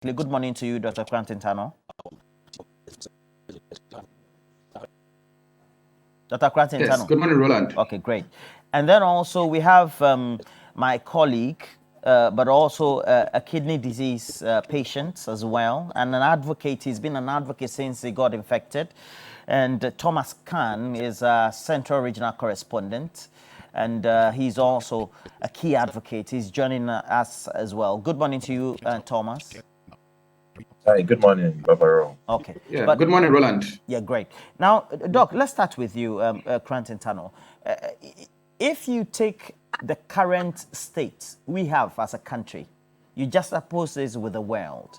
Good morning to you, Dr. Krantintano. Dr. Krantintano. Yes, good morning, Roland. Okay, great. And then also we have my colleague, but also a kidney disease patient as well, and an advocate. He's been an advocate since he got infected. And Thomas Khan is a Central Regional Correspondent, and he's also a key advocate. He's joining us as well. Good morning to you, Thomas. Hi, good morning, Barbara. Okay. Yeah, good morning, Roland. Yeah, great. Now, Doc, let's start with you, Krantintano. If you take the current state we have as a country, you just oppose this with the world.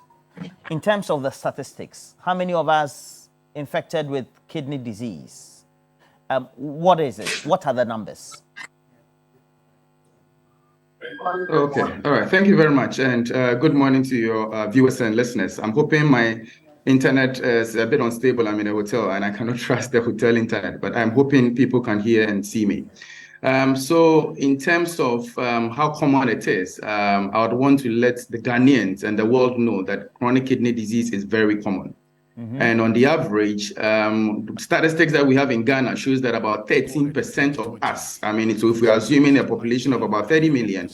In terms of the statistics, how many of us infected with kidney disease? What is it? What are the numbers? Okay, all right. Thank you very much. And good morning to your viewers and listeners. I'm hoping my internet is a bit unstable. I'm in a hotel and I cannot trust the hotel internet, but I'm hoping people can hear and see me. So in terms of how common it is, I would want to let the Ghanaians and the world know that chronic kidney disease is very common. And on the average, statistics that we have in Ghana shows that about 13% of us, so if we are assuming a population of about 30 million,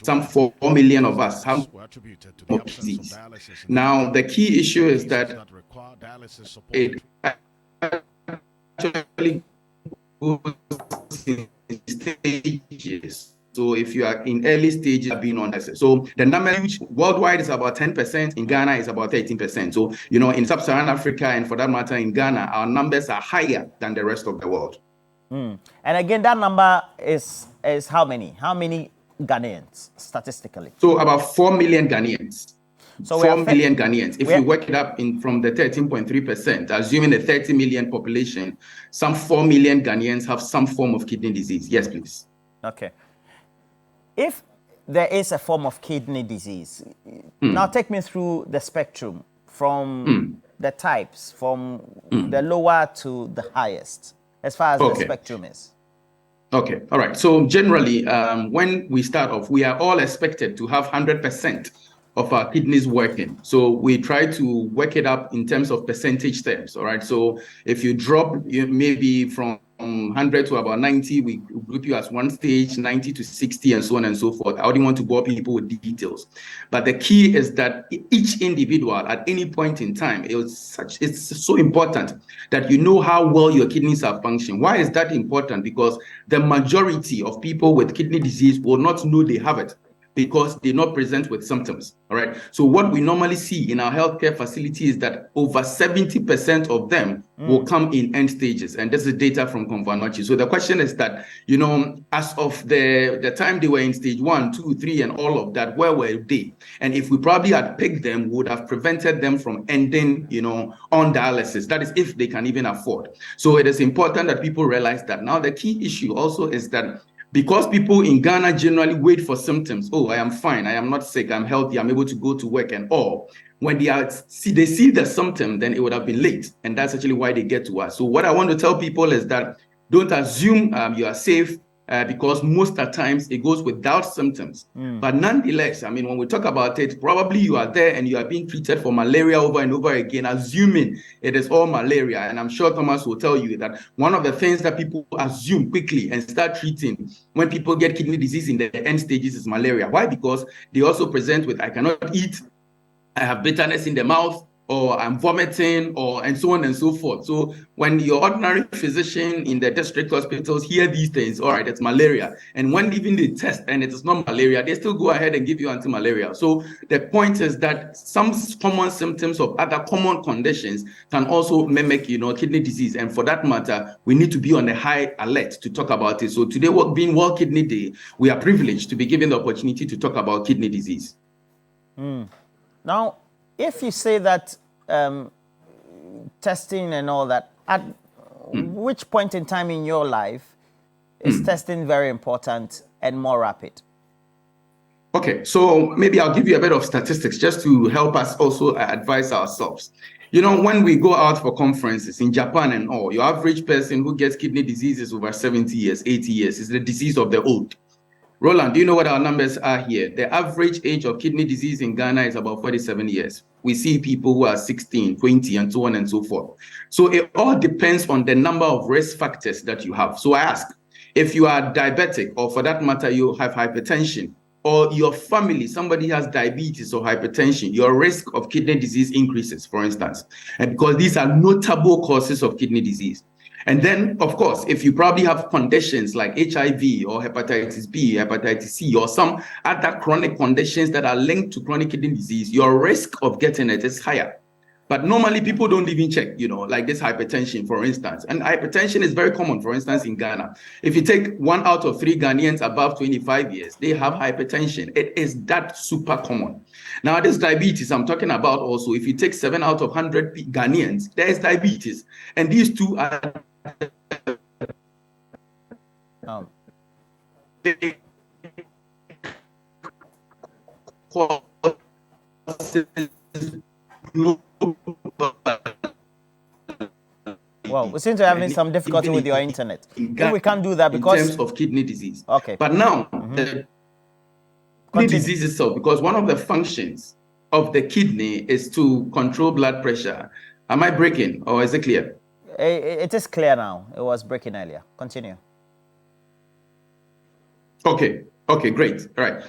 some 4 million of us have disease. Now, the key issue is that it actually goes in stages. So if you are in early stages of being on this, so the number worldwide is about 10%, in Ghana is about 13%. So, in sub-Saharan Africa and for that matter in Ghana, our numbers are higher than the rest of the world. And again, that number is how many? How many Ghanaians statistically? So about 4 million Ghanaians. So 4 million Ghanaians. If you work it up from the 13.3%, assuming a 30 million population, some 4 million Ghanaians have some form of kidney disease. Yes, please. Okay. If there is a form of kidney disease, now take me through the spectrum from the types, from the lower to the highest, as far as the spectrum is. Okay, all right. So generally, when we start off, we are all expected to have 100% of our kidneys working. So we try to work it up in terms of percentage terms, all right? So if you drop maybe from 100 to about 90, we group you as one stage, 90 to 60, and so on and so forth. I wouldn't want to bore people with details. But the key is that each individual at any point in time, it's so important that you know how well your kidneys are functioning. Why is that important? Because the majority of people with kidney disease will not know they have it, because they not present with symptoms, all right? So what we normally see in our healthcare facility is that over 70% of them will come in end stages, and this is data from Convanochi. So the question is that, as of the time they were in stage 1, 2, 3, and all of that, where were they? And if we probably had picked them, we would have prevented them from ending, on dialysis. That is if they can even afford. So it is important that people realize that. Now, the key issue also is that because people in Ghana generally wait for symptoms. Oh, I am fine. I am not sick. I'm healthy. I'm able to go to work and all. When they see the symptom, then it would have been late. And that's actually why they get to us. So what I want to tell people is that don't assume you are safe, because most of the times it goes without symptoms. But nonetheless, when we talk about it, probably you are there and you are being treated for malaria over and over again, assuming it is all malaria. And I'm sure Thomas will tell you that one of the things that people assume quickly and start treating when people get kidney disease in the end stages is malaria. Why? Because they also present with, I cannot eat, I have bitterness in the mouth, or I'm vomiting, and so on and so forth. So when your ordinary physician in the district hospitals hear these things, all right, it's malaria. And when even they test and it is not malaria, they still go ahead and give you anti-malaria. So the point is that some common symptoms of other common conditions can also mimic, kidney disease. And for that matter, we need to be on a high alert to talk about it. So today, being World Kidney Day, we are privileged to be given the opportunity to talk about kidney disease. Now, if you say that testing and all that, at which point in time in your life is testing very important and more rapid? Okay, so maybe I'll give you a bit of statistics just to help us also advise ourselves. When we go out for conferences in Japan and all, your average person who gets kidney disease is over 70 years, 80 years. It's the disease of the old. Roland, do you know what our numbers are here? The average age of kidney disease in Ghana is about 47 years. We see people who are 16, 20, and so on and so forth. So it all depends on the number of risk factors that you have. So I ask, if you are diabetic, or for that matter, you have hypertension, or your family, somebody has diabetes or hypertension, your risk of kidney disease increases, for instance, and because these are notable causes of kidney disease. And then, of course, if you probably have conditions like HIV or hepatitis B, hepatitis C, or some other chronic conditions that are linked to chronic kidney disease, your risk of getting it is higher. But normally people don't even check, like this hypertension, for instance. And hypertension is very common, for instance, in Ghana. If you take 1 out of 3 Ghanaians above 25 years, they have hypertension. It is that super common. Now, this diabetes I'm talking about also, if you take 7 out of 100 Ghanaians, there is diabetes. And these two are Well, we seem to be having some difficulty with your internet. If we can't do that because in terms of kidney disease. Okay. But now, the kidney disease itself, because one of the functions of the kidney is to control blood pressure. Am I breaking, or is it clear? It is clear now. It was breaking earlier. Continue. Okay, great. All right.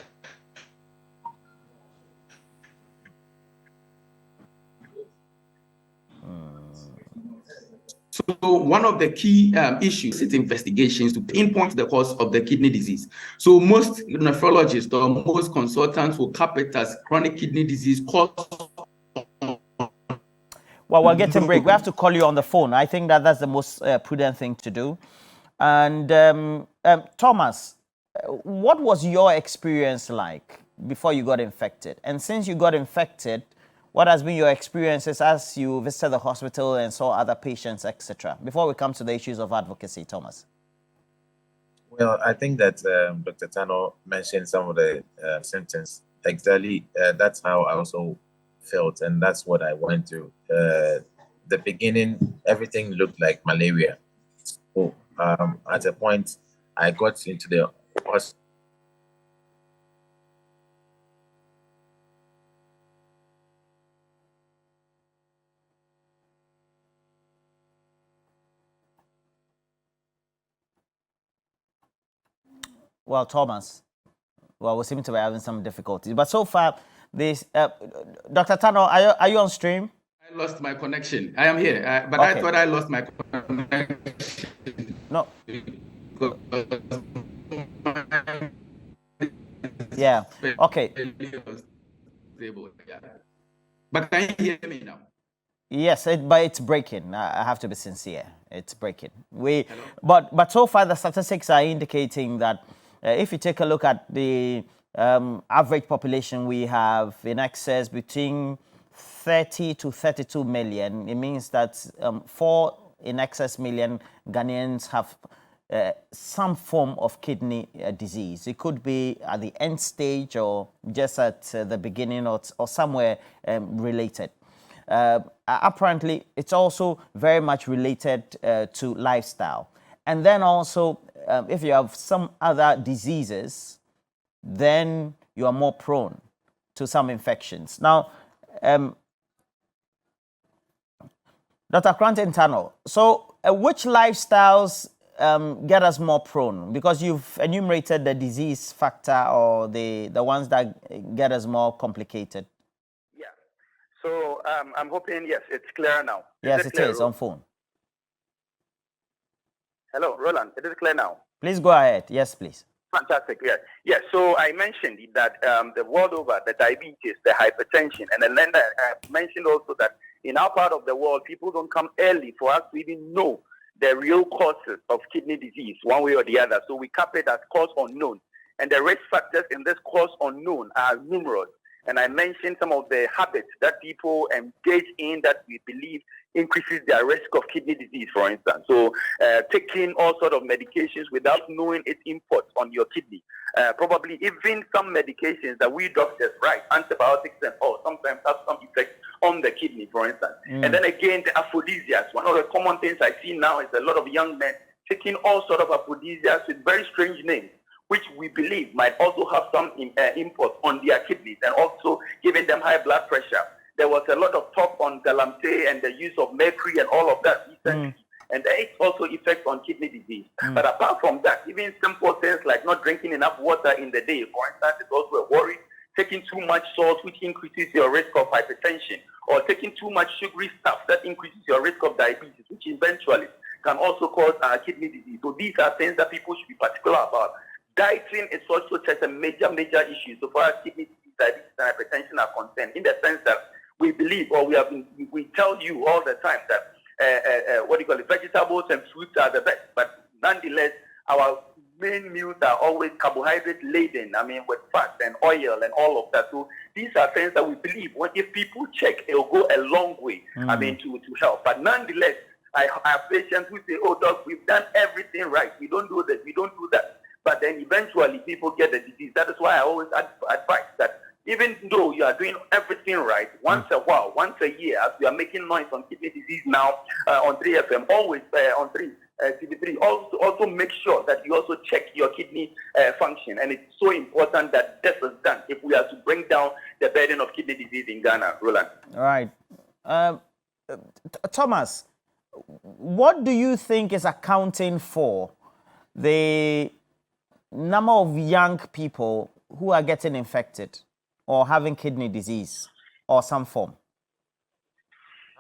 So one of the key issues is investigations to pinpoint the cause of the kidney disease. So most nephrologists or most consultants will cap it as chronic kidney disease caused. Well, we're getting break. We have to call you on the phone. I think that's the most prudent thing to do. And Thomas, what was your experience like before you got infected? And since you got infected, what has been your experiences as you visited the hospital and saw other patients, etc.? Before we come to the issues of advocacy, Thomas. Well, I think that Dr. Tano mentioned some of the symptoms. Exactly, that's how I also felt, and that's what I went through. The beginning, everything looked like malaria. So, at a point, I got into the hospital. Well, Thomas, well, we seem to be having some difficulties. But so far, this Dr. Tano, are you on stream? I lost my connection. I am here, but okay. I thought I lost my connection. No. Yeah. Okay. But can you hear me now? Yes, but it's breaking. I have to be sincere. It's breaking. But so far the statistics are indicating that if you take a look at the average population, we have in excess between 30 to 32 million. It means that 4 in excess million Ghanaians have some form of kidney disease. It could be at the end stage or just at the beginning or somewhere related. Apparently, it's also very much related to lifestyle. And then also, if you have some other diseases, then you are more prone to some infections. Now, Dr. Kranton Tano, so which lifestyles get us more prone? Because you've enumerated the disease factor or the ones that get us more complicated. Yeah. So I'm hoping, yes, it's clear now. Yes, it is on phone. Hello, Roland. It is clear now. Please go ahead. Yes, please. Fantastic. Yeah. Yeah. So I mentioned that the world over, the diabetes, the hypertension, and then I mentioned also that in our part of the world, people don't come early for us to even know the real causes of kidney disease, one way or the other. So we cap it as cause unknown. And the risk factors in this cause unknown are numerous. And I mentioned some of the habits that people engage in that we believe increases their risk of kidney disease, for instance. So taking all sort of medications without knowing its import on your kidney. Probably even some medications that we doctors write, antibiotics and all, sometimes have some effect on the kidney, for instance. And then again, the aphrodisiacs. One of the common things I see now is a lot of young men taking all sort of aphrodisiacs with very strange names. which we believe might also have some input on their kidneys and also giving them high blood pressure. There was a lot of talk on galamsey and the use of mercury and all of that recently. And there is also effects on kidney disease. But apart from that, even simple things like not drinking enough water in the day, for instance, is also a worry. Taking too much salt, which increases your risk of hypertension, or taking too much sugary stuff that increases your risk of diabetes, which eventually can also cause kidney disease. So these are things that people should be particular about. Dieting is also just a major issue so far as kidney disease, diabetes, and hypertension are concerned, in the sense that we believe, or we tell you all the time that vegetables and fruits are the best, but nonetheless, our main meals are always carbohydrate laden, with fat and oil and all of that. So these are things that we believe, if people check, it will go a long way, to help. But nonetheless, I have patients who say, oh, doc, we've done everything right. We don't do this, we don't do that. But then eventually people get the disease. That is why I always advise that even though you are doing everything right, once a while, once a year, as we are making noise on kidney disease now on 3FM, always on TV3, also make sure that you also check your kidney function. And it's so important that this is done if we are to bring down the burden of kidney disease in Ghana. Roland. All right. Thomas, what do you think is accounting for the number of young people who are getting infected or having kidney disease or some form?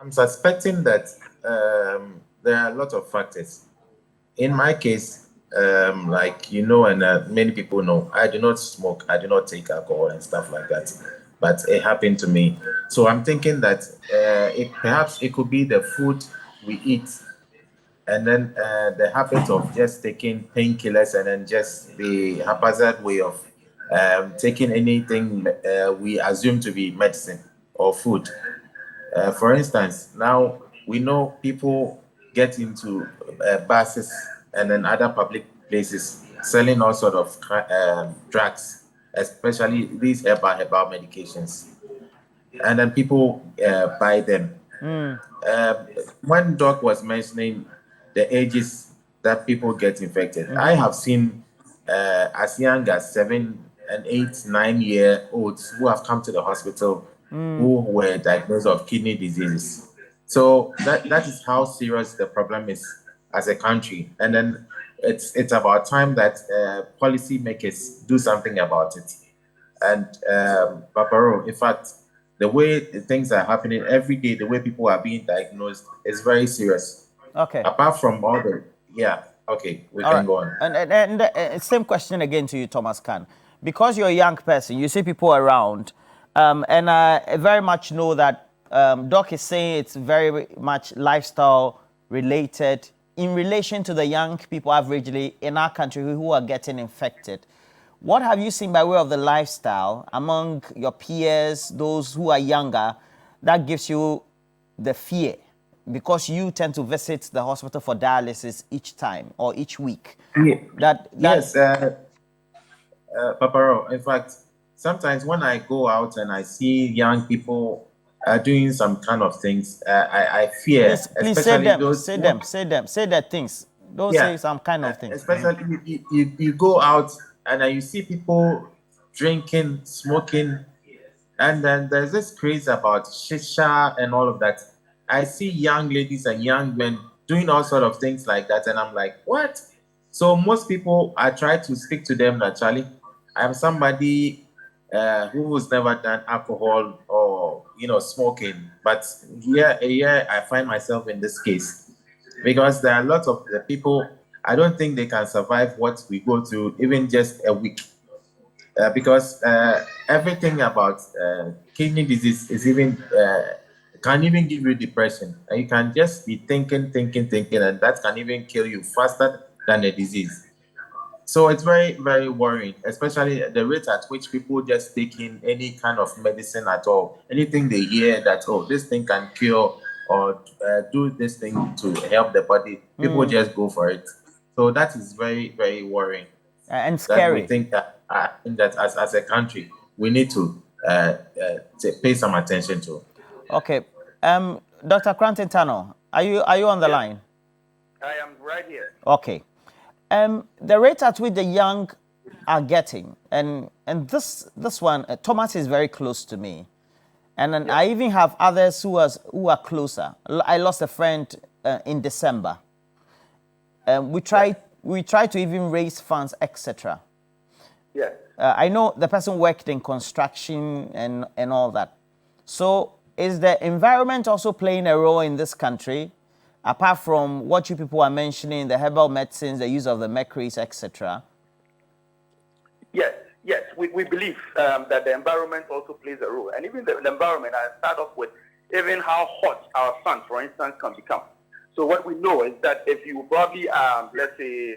I'm suspecting that there are a lot of factors. In my case, like you know, and many people know, I do not smoke, I do not take alcohol and stuff like that. But it happened to me. So I'm thinking that perhaps it could be the food we eat, and then the habit of just taking painkillers, and then just the haphazard way of taking anything we assume to be medicine or food. For instance, now we know people get into buses and then other public places selling all sort of drugs, especially these herbal medications, and then people buy them. When Doc was mentioning the ages that people get infected, I have seen as young as 7 and 8, 9-year-olds who have come to the hospital who were diagnosed of kidney diseases. So that is how serious the problem is as a country. And then it's about time that policymakers do something about it. And Paparo, in fact, the way things are happening every day, the way people are being diagnosed is very serious. Okay. Apart from all the, we can go on. And same question again to you, Thomas Khan. Because you're a young person, you see people around, and I very much know that Doc is saying it's very much lifestyle related in relation to the young people averagely in our country who are getting infected. What have you seen by way of the lifestyle among your peers, those who are younger, that gives you the fear? Because you tend to visit the hospital for dialysis each time or each week. Yes, Paparo. In fact, sometimes when I go out and I see young people doing some kind of things, I fear. Please say their things. Don't say some kind of things. Especially you go out and you see people drinking, smoking, and then there's this craze about shisha and all of that. I see young ladies and young men doing all sort of things like that, and I'm like, what? So most people, I try to speak to them that, Charlie, I'm somebody who has never done alcohol or smoking, but here I find myself in this case, because there are lots of the people, I don't think they can survive what we go through even just a week, because everything about kidney disease is even can even give you depression, and you can just be thinking, and that can even kill you faster than the disease. So it's very, very worrying, especially the rate at which people just take in any kind of medicine at all. Anything they hear that, oh, this thing can cure or do this thing to help the body, people just go for it. So that is very, very worrying. And scary. We think that, as a country, we need to pay some attention to. Okay. Dr. Cranton Tano, are you on the line? I am right here. Okay. The rate at which the young are getting, and this one, Thomas is very close to me, and then I even have others who are closer. I lost a friend in December. We try to even raise funds, etc. Yeah. I know the person worked in construction and all that. So is the environment also playing a role in this country, apart from what you people are mentioning, the herbal medicines, the use of the mercuries, etc.? Yes, we believe that the environment also plays a role. And even the environment, I start off with even how hot our sun, for instance, can become. So what we know is that if you probably, let's say,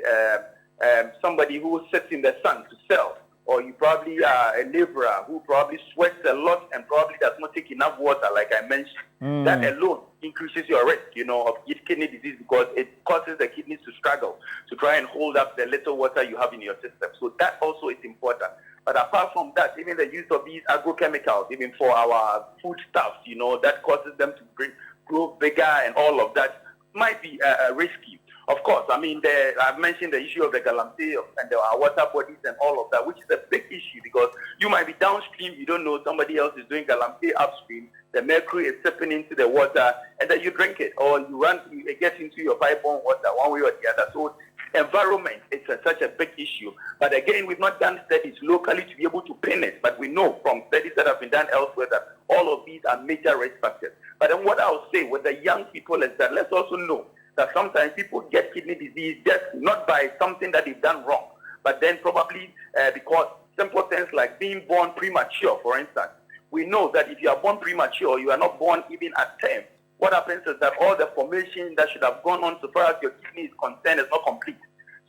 somebody who sits in the sun to sell, or you probably are a laborer who probably sweats a lot and probably does not take enough water, like I mentioned, that alone increases your risk, of kidney disease, because it causes the kidneys to struggle to try and hold up the little water you have in your system. So that also is important. But apart from that, even the use of these agrochemicals, even for our foodstuffs, that causes them to grow bigger and all of that might be risky. Of course, I mean, I've mentioned the issue of the galamsey and our water bodies and all of that, which is a big issue because you might be downstream, you don't know somebody else is doing galamsey upstream, the mercury is sipping into the water, and then you drink it, or it gets into your pipe-borne water one way or the other. So environment is such a big issue. But again, we've not done studies locally to be able to pin it, but we know from studies that have been done elsewhere that all of these are major risk factors. But then what I'll say with the young people is that let's also know that sometimes people get kidney disease just not by something that they've done wrong, but then probably because simple things like being born premature, for instance. We know that if you are born premature, you are not born even at term. What happens is that all the formation that should have gone on so far as your kidney is concerned is not complete.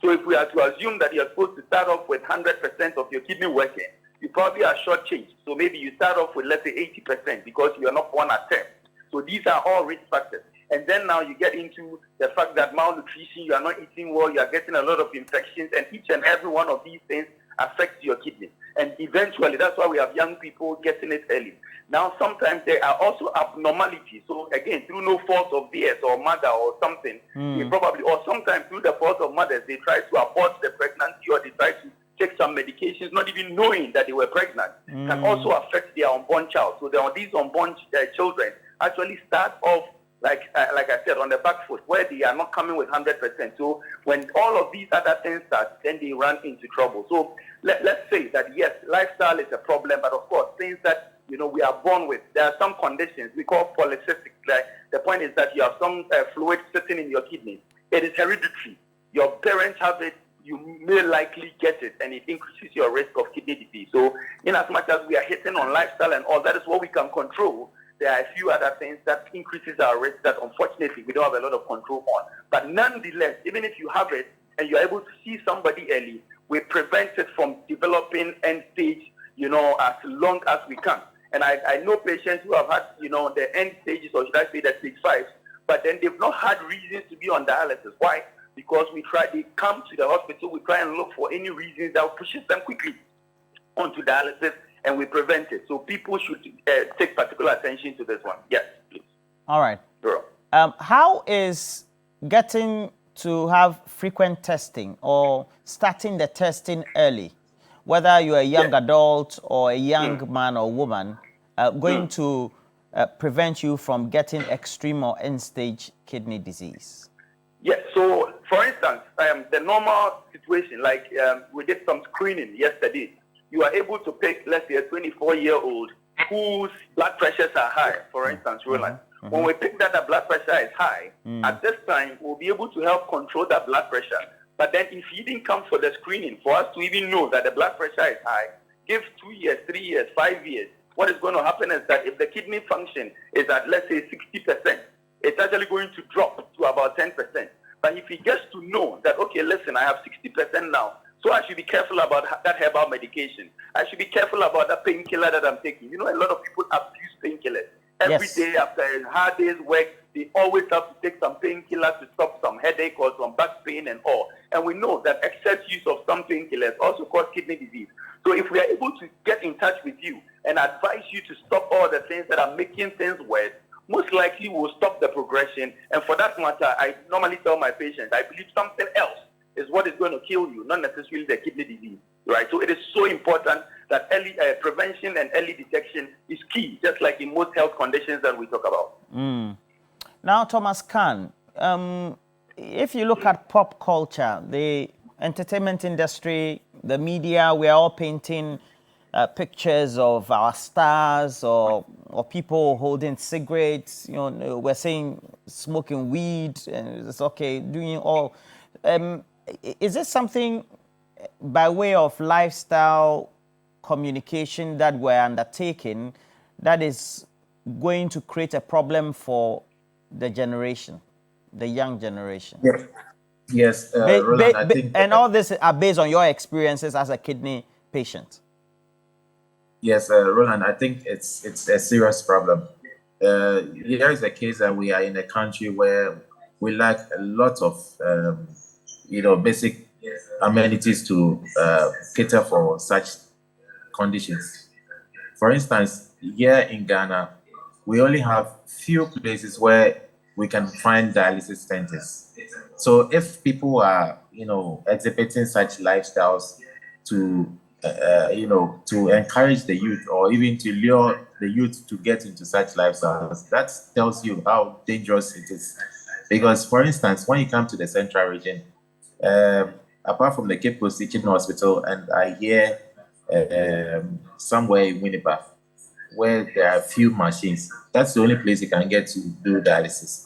So if we are to assume that you're supposed to start off with 100% of your kidney working, you probably are shortchanged. So maybe you start off with, let's say, 80% because you are not born at term. So these are all risk factors. And then now you get into the fact that malnutrition, you are not eating well, you are getting a lot of infections, and each and every one of these things affects your kidney. And eventually, that's why we have young people getting it early. Now, sometimes there are also abnormalities. So again, through no fault of theirs or mother or something, they probably, or sometimes through the fault of mothers, they try to abort the pregnancy or they try to take some medications, not even knowing that they were pregnant, can also affect their unborn child. So these unborn children actually start off like I said, on the back foot, where they are not coming with 100%. So when all of these other things start, then they run into trouble. So let's say that, yes, lifestyle is a problem, but of course, things that, we are born with, there are some conditions we call polycystic. Like, the point is that you have some fluid sitting in your kidney. It is hereditary. Your parents have it, you may likely get it, and it increases your risk of kidney disease. So in as much as we are hitting on lifestyle and all, that is what we can control. There are a few other things that increases our risk that unfortunately we don't have a lot of control on. But nonetheless, even if you have it and you're able to see somebody early, we prevent it from developing end stage, as long as we can. And I know patients who have had, the end stages, or should I say the stage 5, but then they've not had reasons to be on dialysis. Why? Because they come to the hospital, we try and look for any reasons that pushes them quickly onto dialysis, and we prevent it. So people should take particular attention to this one. Yes, please. All right. Sure. How is getting to have frequent testing or starting the testing early, whether you're a young adult or a young man or woman, going to prevent you from getting extreme or end-stage kidney disease? Yes. So, for instance, the normal situation, like we did some screening yesterday, you are able to pick, let's say, a 24-year-old whose blood pressures are high, for instance, Roland. When we pick that the blood pressure is high, at this time, we'll be able to help control that blood pressure. But then if you didn't come for the screening, for us to even know that the blood pressure is high, give 2 years, 3 years, 5 years, what is going to happen is that if the kidney function is at, let's say, 60%, it's actually going to drop to about 10%. But if he gets to know that, okay, listen, I have 60% now, so I should be careful about that herbal medication. I should be careful about that painkiller that I'm taking. A lot of people abuse painkillers. Every day after a hard day's work, they always have to take some painkiller to stop some headache or some back pain and all. And we know that excess use of some painkillers also cause kidney disease. So if we are able to get in touch with you and advise you to stop all the things that are making things worse, most likely we'll stop the progression. And for that matter, I normally tell my patients, I believe something else is what is going to kill you, not necessarily the kidney disease. right? So it is so important that early prevention and early detection is key, just like in most health conditions that we talk about. Now, Thomas Khan, if you look at pop culture, the entertainment industry, the media, we are all painting pictures of our stars or people holding cigarettes. You know, we're saying smoking weed, and it's okay, doing all. Is this something by way of lifestyle communication that we're undertaking that is going to create a problem for the generation, the young generation? Yes, yes, Roland, I think. And all this are based on your experiences as a kidney patient. Yes, Roland, I think it's a serious problem. Here is a case that we are in a country where we lack a lot of, basic amenities to cater for such conditions. For instance, here in Ghana, we only have few places where we can find dialysis centers. So if people are, exhibiting such lifestyles to to encourage the youth or even to lure the youth to get into such lifestyles, that tells you how dangerous it is. Because, for instance, when you come to the central region, apart from the Cape Coast Teaching Hospital, and I hear somewhere in Winnipeg, where there are few machines, that's the only place you can get to do dialysis.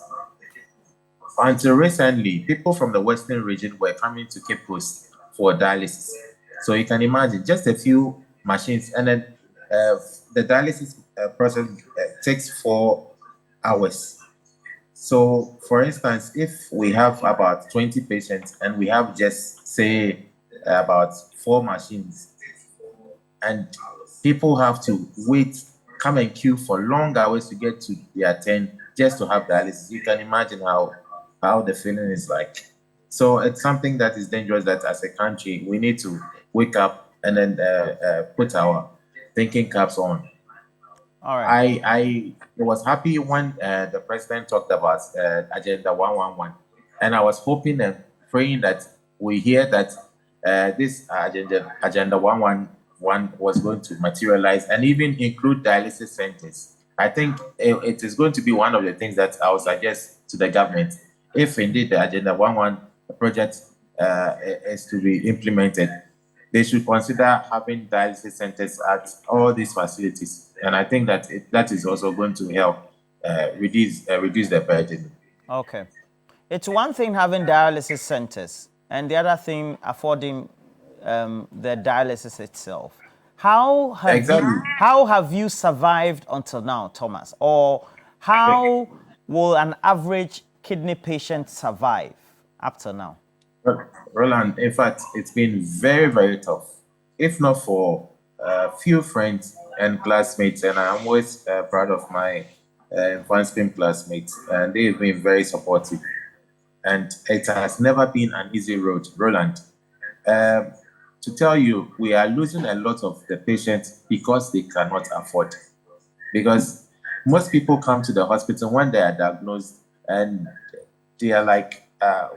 Until recently, people from the Western region were coming to Cape Coast for dialysis. So you can imagine just a few machines, and then the dialysis process takes 4 hours. So, for instance, if we have about 20 patients and we have just, say, about 4 machines, and people have to come and queue for long hours to get to their turn just to have dialysis, you can imagine how the feeling is like. So it's something that is dangerous, that as a country, we need to wake up and then put our thinking caps on. All right. I was happy when the president talked about Agenda 111, and I was hoping and praying that we hear that this Agenda 111 was going to materialize and even include dialysis centers. I think it is going to be one of the things that I would suggest to the government. If indeed the Agenda 111 project is to be implemented, they should consider having dialysis centers at all these facilities. And I think that that is also going to help reduce the burden. Okay. It's one thing having dialysis centers, and the other thing affording the dialysis itself. How have you survived until now, Thomas? Or how will an average kidney patient survive up to now? Roland, in fact, it's been very, very tough. If not for a few friends and classmates, and I'm always proud of my advanced classmates, and they've been very supportive. And it has never been an easy road, Roland. To tell you, we are losing a lot of the patients because they cannot afford. Because most people come to the hospital when they are diagnosed and they are like,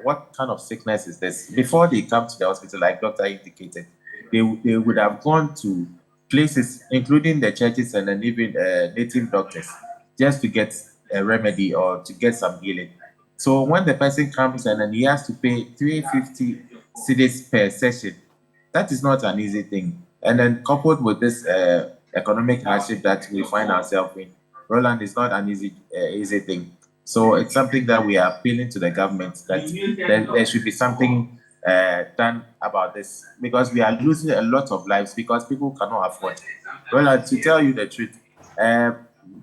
what kind of sickness is this? Before they come to the hospital, like doctor indicated, they would have gone to places, including the churches and then even native doctors, just to get a remedy or to get some healing. So when the person comes and then he has to pay 350 cedis per session, that is not an easy thing. And then coupled with this economic hardship that we find ourselves in, Roland, is not an easy thing. So it's something that we are appealing to the government that there should be something done about this, because we are losing a lot of lives because people cannot afford. Well, to tell you the truth,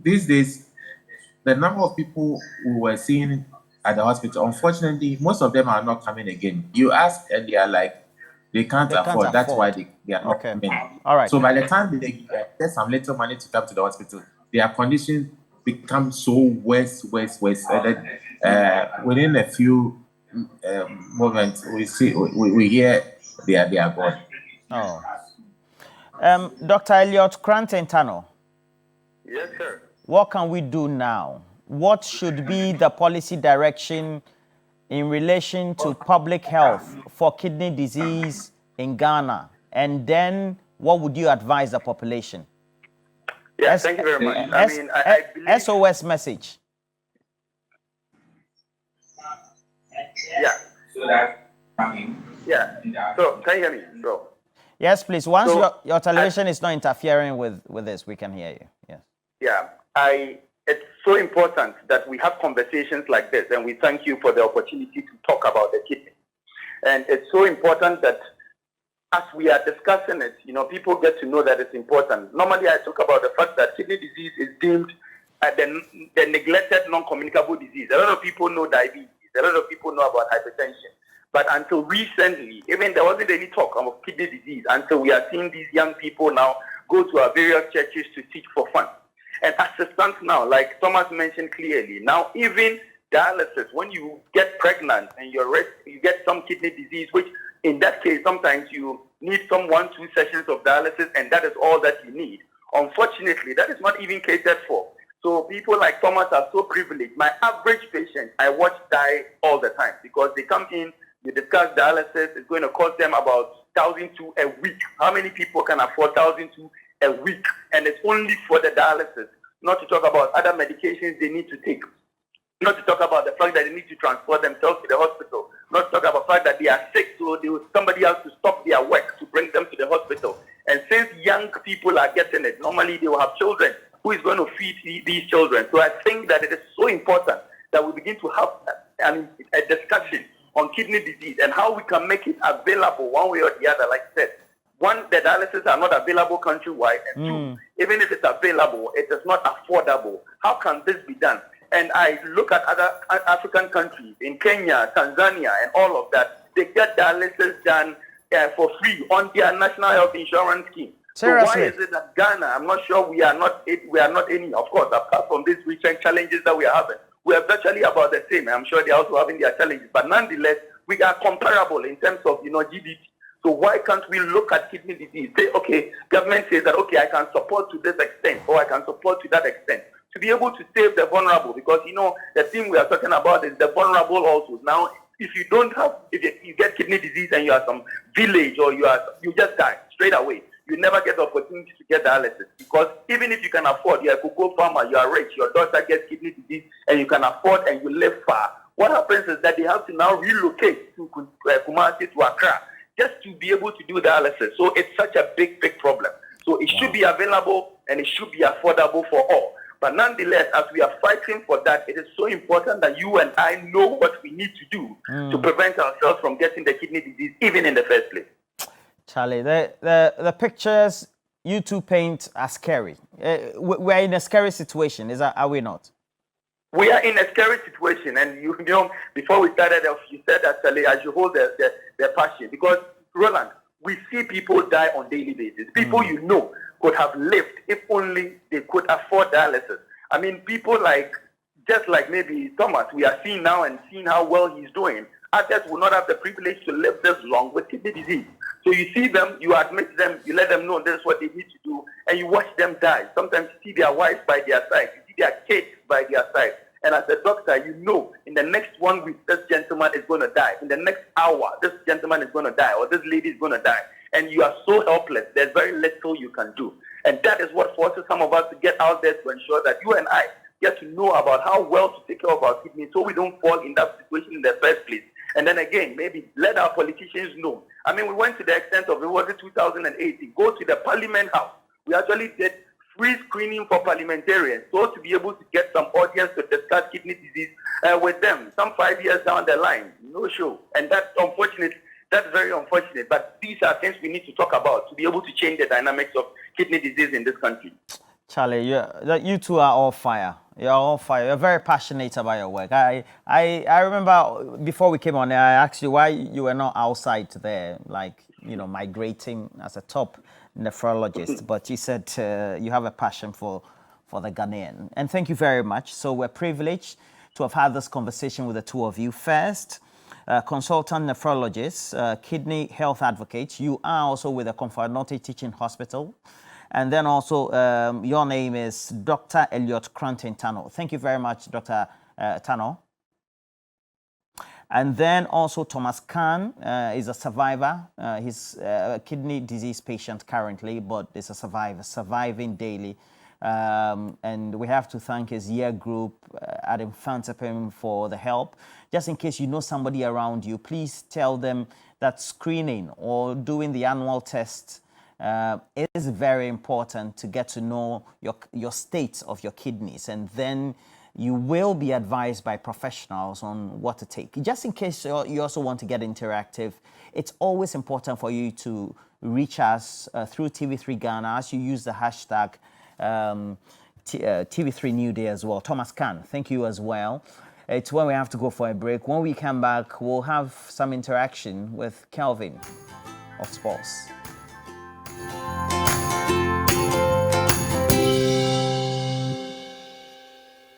these days, the number of people who were seeing at the hospital, unfortunately, most of them are not coming again. You ask and they are like, they can't afford. That's why they are not coming. All right. So by the time they get some little money to come to the hospital, their conditions become so worse. And then within a few moments, we hear they are gone. Oh. Dr. Elliot Krantentano. Yes, sir. What can we do now? What should be the policy direction in relation to public health for kidney disease in Ghana and then what would you advise the population? Yes, thank you very much. I believe... SOS message. Yeah. So that yeah. So can you hear me, bro? Yes, please. Once your television is not interfering with this, we can hear you. Yes. Yeah. It's so important that we have conversations like this, and we thank you for the opportunity to talk about the kidney. And it's so important that as we are discussing it, people get to know that it's important. Normally, I talk about the fact that kidney disease is deemed the neglected non-communicable disease. A lot of people know diabetes. A lot of people know about hypertension. But until recently, even there wasn't any talk of kidney disease until we are seeing these young people now go to our various churches to teach for fun. And as it stands now, like Thomas mentioned clearly, now even dialysis, when you get pregnant and you get some kidney disease, which in that case, sometimes you need some 1-2 sessions of dialysis, and that is all that you need. Unfortunately, that is not even catered for. So people like Thomas are so privileged. My average patient, I watch die all the time because they come in, you discuss dialysis, it's going to cost them about $1,200 a week. How many people can afford $1,200 a week? And it's only for the dialysis, not to talk about other medications they need to take. Not to talk about the fact that they need to transport themselves to the hospital. Not to talk about the fact that they are sick, so somebody else to stop their work to bring them to the hospital. And since young people are getting it, normally they will have children. Who is going to feed these children? So I think that it is so important that we begin to have a discussion on kidney disease and how we can make it available one way or the other. Like I said, one, the dialysis are not available countrywide, and two, even if it's available, it is not affordable. How can this be done? And I look at other African countries, in Kenya, Tanzania, and all of that, they get dialysis done for free on their national health insurance scheme. Seriously? So why is it that Ghana, I'm not sure we are not any, of course, apart from these recent challenges that we are having, we are virtually about the same. I'm sure they're also having their challenges, but nonetheless, we are comparable in terms of, GDP. So why can't we look at kidney disease? Say, okay, government says that, okay, I can support to this extent, or I can support to that extent, to be able to save the vulnerable, because, the thing we are talking about is the vulnerable also. Now, if you get kidney disease and you are some village or you just die straight away, you never get the opportunity to get dialysis, because even if you can afford, you're a cocoa farmer, you are rich, your daughter gets kidney disease and you can afford and you live far, what happens is that they have to now relocate to Kumasi, to Accra, just to be able to do dialysis. So it's such a big problem. So it should be available and it should be affordable for all. But nonetheless, as we are fighting for that, it is so important that you and I know what we need to do to prevent ourselves from getting the kidney disease even in the first place. Charlie, the pictures you two paint are scary. We're in a scary situation, are we not? We are in a scary situation, and before we started off, you said that, Charlie, I should hold the passion, because, Roland, we see people die on daily basis. People could have lived if only they could afford dialysis. I mean, people just like maybe Thomas, we are seeing now and seeing how well he's doing. Others will not have the privilege to live this long with kidney disease. So you see them, you admit them, you let them know this is what they need to do, and you watch them die. Sometimes you see their wives by their side, you see their kids by their side. And as a doctor, in the next 1 week, this gentleman is going to die. In the next hour, this gentleman is going to die, or this lady is going to die. And you are so helpless. There's very little you can do. And that is what forces some of us to get out there to ensure that you and I get to know about how well to take care of our kidneys so we don't fall in that situation in the first place. And then again, maybe let our politicians know. I mean, we went to the extent of, it was 2018, go to the Parliament House. We actually did free screening for parliamentarians, so to be able to get some audience to discuss kidney disease with them. Some 5 years down the line, no show. And that's unfortunate. That's very unfortunate. But these are things we need to talk about to be able to change the dynamics of kidney disease in this country. Charlie, you two are all fire. You're all fire. You're very passionate about your work. I remember before we came on there, I asked you why you were not outside there, migrating as a top nephrologist. But you said you have a passion for the Ghanaian. And thank you very much. So we're privileged to have had this conversation with the two of you. First, consultant nephrologist, kidney health advocate. You are also with the Comfort Teaching Hospital. And then also, your name is Dr. Elliot Cranton Tano. Thank you very much, Dr. Tano. And then also Thomas Khan is a survivor. He's a kidney disease patient currently, but is a survivor, surviving daily. And we have to thank his year group at Infantipim for the help. Just in case you know somebody around you, please tell them that screening or doing the annual test is very important to get to know your state of your kidneys, and then you will be advised by professionals on what to take. Just in case you also want to get interactive, it's always important for you to reach us through TV3 Ghana as you use the hashtag TV3Newday as well. Thomas Khan, thank you as well. It's when we have to go for a break. When we come back, we'll have some interaction with Kelvin of Sports.